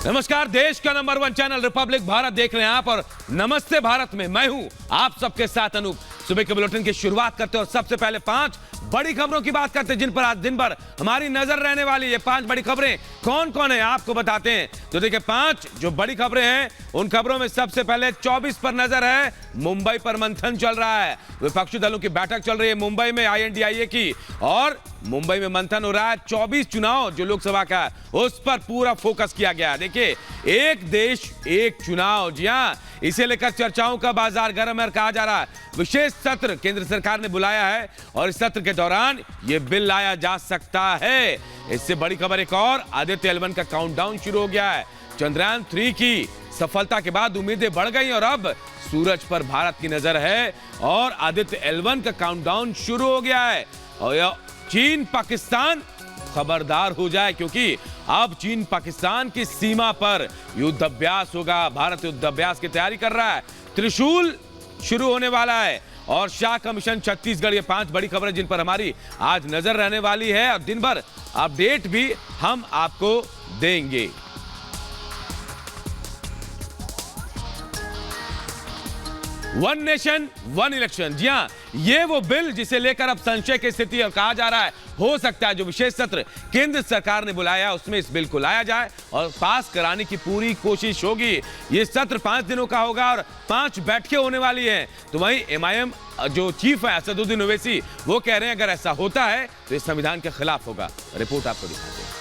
नमस्कार, देश का नंबर 1 चैनल रिपब्लिक भारत देख रहे हैं आप और नमस्ते भारत में मैं हूं आप सबके साथ अनूप। सुबह के बुलेटिन की शुरुआत करते हैं और सबसे पहले 5 बड़ी खबरों की बात करते हैं जिन पर आज दिन भर हमारी नजर रहने वाली है। 5 बड़ी खबरें कौन कौन है आपको बताते हैं। तो देखिए 5 जो बड़ी खबरें हैं उन खबरों में सबसे पहले 24 पर नजर है। मुंबई पर मंथन चल रहा है, विपक्षी दलों की बैठक चल रही है मुंबई में INDIA की और मुंबई में मंथन हो रहा है। 24 चुनाव जो लोकसभा का उस पर पूरा फोकस किया गया। देखिए एक देश एक चुनाव, जी हां, इसे लेकर चर्चाओं का बाजार गर्म है। कहा जा रहा है विशेष सत्र केंद्र सरकार ने बुलाया है और इस सत्र के दौरान यह बिल लाया जा सकता है। इससे बड़ी खबर एक और, आदित्य L1 का काउंटडाउन शुरू हो गया है। चंद्रयान 3 की सफलता के बाद उम्मीदें बढ़ गई और अब सूरज पर भारत की नजर है और आदित्य L1 का काउंटडाउन शुरू हो गया है। और चीन पाकिस्तान खबरदार हो जाए क्योंकि अब चीन पाकिस्तान की सीमा पर युद्धाभ्यास होगा। भारत युद्धाभ्यास की तैयारी कर रहा है। त्रिशूल शुरू होने वाला है और शाह का मिशन छत्तीसगढ़। ये 5 बड़ी खबरें जिन पर हमारी आज नजर रहने वाली है और दिन भर अपडेट भी हम आपको देंगे। वन नेशन वन इलेक्शन, जी हां, ये वो बिल जिसे लेकर अब संशय की स्थिति और कहा जा रहा है हो सकता है जो विशेष सत्र केंद्र सरकार ने बुलाया उसमें इस बिल को लाया जाए और पास कराने की पूरी कोशिश होगी। ये सत्र 5 दिनों का होगा और 5 बैठकें होने वाली हैं। तो वहीं MIM जो चीफ है असदुद्दीन ओवैसी वो कह रहे हैं अगर ऐसा होता है तो इस संविधान के खिलाफ होगा। रिपोर्ट आपको दिखाते हैं।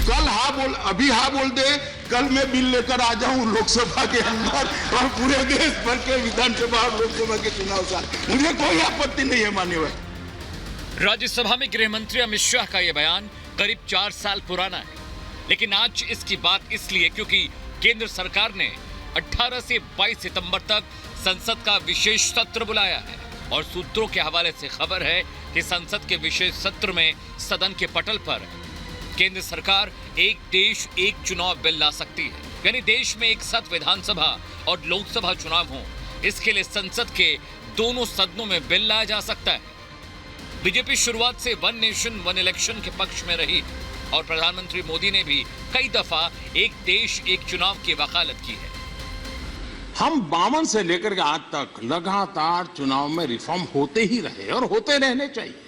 कल हाँ बोल, अभी हाँ बोल दे, कल मैं बिल लेकर आ जाऊं लोकसभा के अंदर और पूरे देश भर के विधानसभा और लोकसभा के चुनाव साथ मुझे कोई आपत्ति नहीं है माननीय। राज्यसभा में गृह मंत्री अमित शाह का यह बयान करीब 4 साल पुराना है, लेकिन आज इसकी बात इसलिए क्योंकि केंद्र सरकार ने 18 से 22 सितंबर तक संसद का विशेष सत्र बुलाया है और सूत्रों के हवाले से खबर है कि संसद के विशेष सत्र में सदन के पटल पर केंद्र सरकार एक देश एक चुनाव बिल ला सकती है, यानी देश में एक साथ विधानसभा और लोकसभा चुनाव हो। इसके लिए संसद के दोनों सदनों में बिल लाया जा सकता है। बीजेपी शुरुआत से वन नेशन वन इलेक्शन के पक्ष में रही और प्रधानमंत्री मोदी ने भी कई दफा एक देश एक चुनाव की वकालत की है। हम 52 से लेकर के आज तक लगातार चुनाव में रिफॉर्म होते ही रहे और होते रहने चाहिए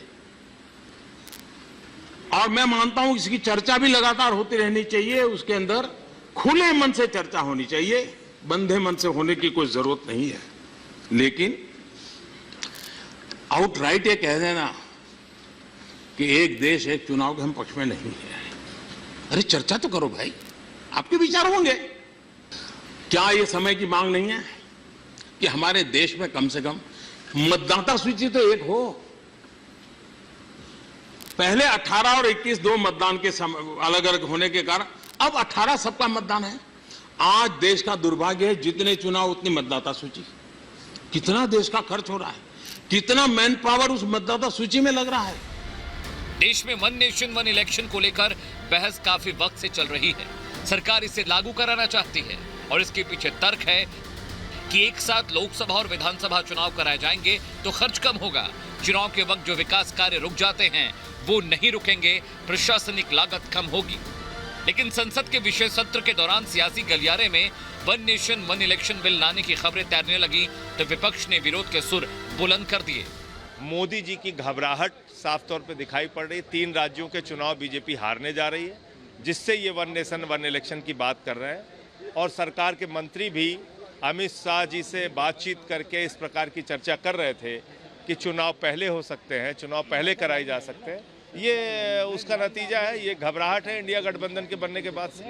और मैं मानता हूं इसकी चर्चा भी लगातार होती रहनी चाहिए। उसके अंदर खुले मन से चर्चा होनी चाहिए, बंधे मन से होने की कोई जरूरत नहीं है। लेकिन आउटराइट ये कह देना कि एक देश एक चुनाव के हम पक्ष में नहीं है, अरे चर्चा तो करो भाई, आपके विचार होंगे। क्या ये समय की मांग नहीं है कि हमारे देश में कम से कम मतदाता सूची तो एक हो? पहले 18 और 21 दो मतदान के अलग अलग होने के कारण अब 18 सबका मतदान है। आज देश का दुर्भाग्य है, जितने चुनाव उतनी मतदाता सूची। कितना देश का खर्च हो रहा है, कितना मैन पावर उस मतदाता सूची में लग रहा है। देश में वन नेशन वन इलेक्शन को लेकर बहस काफी वक्त से चल रही है। सरकार इसे लागू कराना चाहती है और इसके पीछे तर्क है कि एक साथ लोकसभा और विधानसभा चुनाव कराए जाएंगे तो खर्च कम होगा। चुनाव के वक्त जो विकास कार्य रुक जाते हैं वो नहीं रुकेंगे, प्रशासनिक लागत कम होगी। लेकिन संसद के विशेष सत्र के दौरान सियासी गलियारे में one nation one election bill लाने की खबरें तैरने लगी तो विपक्ष ने विरोध के सुर बुलंद कर दिए। मोदी जी की घबराहट साफ तौर पे दिखाई पड़ रही है। 3 राज्यों के चुनाव बीजेपी हारने जा रही है, जिससे ये वन नेशन वन इलेक्शन की बात कर रहे हैं और सरकार के मंत्री भी अमित शाह जी से बातचीत करके इस प्रकार की चर्चा कर रहे थे कि चुनाव पहले हो सकते हैं, चुनाव पहले कराए जा सकते हैं। ये उसका नतीजा है, ये घबराहट है इंडिया गठबंधन के बनने के बाद से।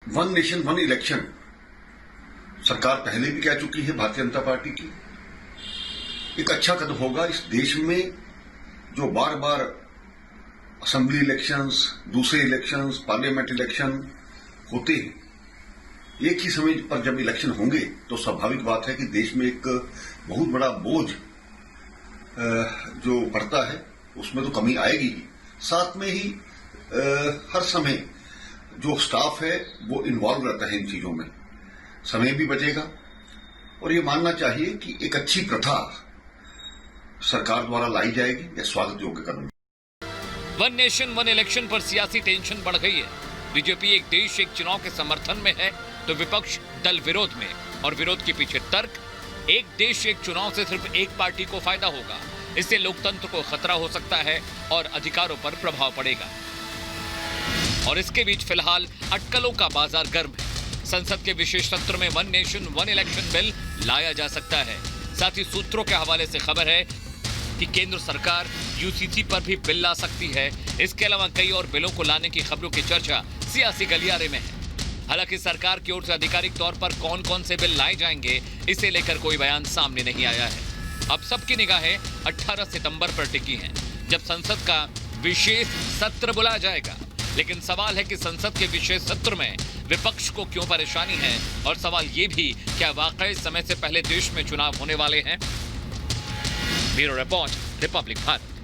वन नेशन वन इलेक्शन सरकार पहले भी कह चुकी है भारतीय जनता पार्टी की। एक अच्छा कदम होगा। इस देश में जो बार बार असेंबली इलेक्शंस, दूसरे इलेक्शंस, पार्लियामेंट इलेक्शन होते हैं, एक ही समय पर जब इलेक्शन होंगे तो स्वाभाविक बात है कि देश में एक बहुत बड़ा बोझ जो पड़ता है उसमें तो कमी आएगी ही। साथ में ही हर समय जो स्टाफ है वो इन्वॉल्व रहता है इन चीजों में, समय भी बचेगा और ये मानना चाहिए कि एक अच्छी प्रथा सरकार द्वारा लाई जाएगी, यह स्वागत योग्य कदम है। वन नेशन वन इलेक्शन पर सियासी टेंशन बढ़ गई है। बीजेपी एक देश एक चुनाव के समर्थन में है तो विपक्ष दल विरोध में, और विरोध के पीछे तर्क एक देश एक चुनाव से सिर्फ एक पार्टी को फायदा होगा, इससे लोकतंत्र को खतरा हो सकता है और अधिकारों पर प्रभाव पड़ेगा। और इसके बीच फिलहाल अटकलों का बाजार गर्म है। संसद के विशेष सत्र में one nation one election bill लाया जा सकता है। साथ ही सूत्रों के हवाले से खबर है कि केंद्र सरकार यूसीसी पर भी बिल ला सकती है। इसके अलावा कई और बिलों को लाने की खबरों की चर्चा सियासी गलियारे में है। हालांकि सरकार की ओर से आधिकारिक तौर पर कौन कौन से बिल लाए जाएंगे, इसे लेकर कोई बयान सामने नहीं आया है। अब सबकी निगाहें 18 सितंबर पर टिकी हैं, जब संसद का विशेष सत्र बुलाया जाएगा। लेकिन सवाल है कि संसद के विशेष सत्र में विपक्ष को क्यों परेशानी है, और सवाल ये भी क्या वाकई समय से पहले देश में चुनाव होने वाले हैं। Bureau report, Republic Bharat.